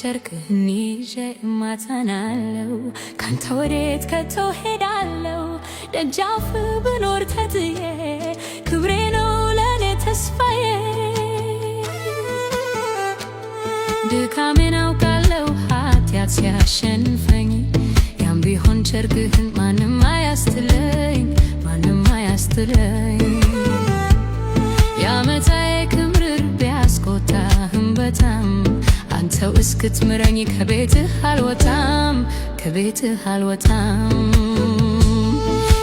ጨርቅህን ይዤ እማጸናለሁ ካንተ ወዴት ከቶ ሄዳለሁ ደጃፍ ብኖር ተጥዬ ክብሬ ነው ለኔ ተስፋዬ ድካሜን አውቃለሁ ኃጢአት ሲያሸንፈኝ ያም ቢሆን ጨርቅህን ማንም አያስትለኝ የዓመታዬ ክምር ቢያስቆጣህም በጣም አንተው እስክትምረኝ ከቤትህ አልወጣም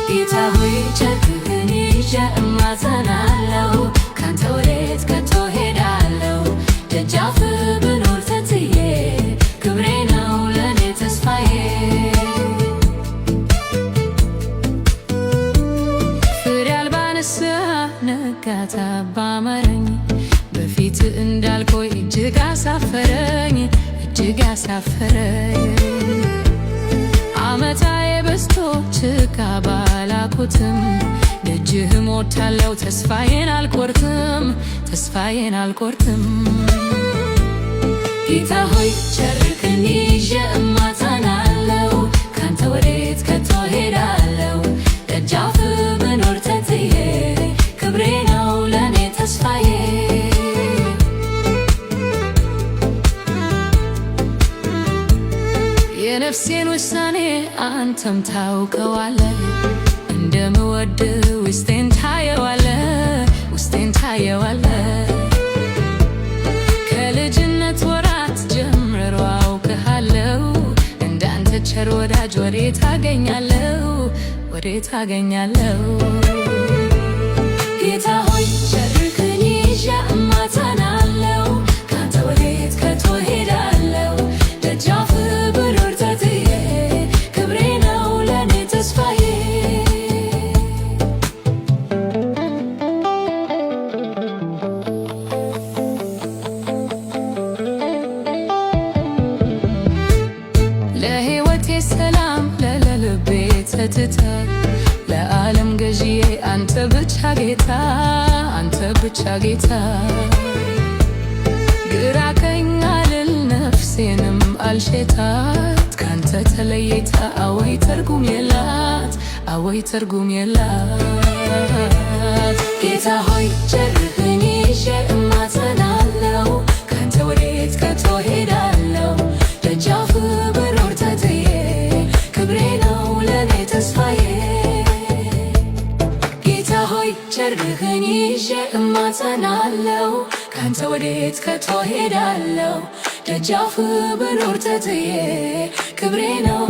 ጌታ ሆይ ጨርቅህን ይዤ እማጸናለሁ ካንተ ወዴት ከቶ ሄዳለሁ ደጃፍ ብኖር ተጥዬ ክብሬ ነው ለኔ ተስፋዬ ፍሬ አልባ ንስሐ ነጋታ ባመረኝ በፊት እንዳልቆይ እጅግ አሳፈረኝ ዓመታዬ በዝቶ ጭቃ ባላኩትም ደጅህ ሞታለሁ ተስፋዬን አልቆርጥም ጌታ ሆይ ጨርቅህን ይዤ እማጸናለሁ ካንተ ወዴት ከቶ ሄዳለሁ ደጃፍ ብኖር ተጥዬ ክብሬ ነው ለኔ ተስፋዬ የነፍሴን ውሳኔ አንተም ታውቀዋለህ እንደምወድ ውስጤን ታየዋለህ ከልጅነት ወራት ጀምሮ አውቅሃለሁ እንዳንተ ቸር ወዳጅ ወዴት አገኛለሁ ጌታ ሆይ ጨርቅህን ይዤ እማጸናለሁ ካንተ ወዴት ከቶ ሄዳለሁ ደጃፍ ብኖር ተጥዬ ክብሬ ነው ለኔ ተስፋዬ ለሕይወቴ ሰላም ለልቤ ጸጥታ ለዓለም ገዢዬ አንተ ብቻ ጌታ ግራ ቀኝ አልል ነፍሴንም አልሸታት ካንተ ተለይታ አወይ ትርጉም የላት ጌታ ሆይ ጨርቅህን ይዤ እማጸናለሁ ካንተ ወዴት ከቶ ሄዳለሁ ደጃፍ ብኖር ተጥዬ ክብሬ ነው ለኔ ተስፋዬ ጌታ ሆይ ጨርቅህን ይዤ እማጸናለሁ ካንተ ወዴት ከቶ ሄዳለሁ ደጃፍ ብኖር ተጥዬ ክብሬ ነው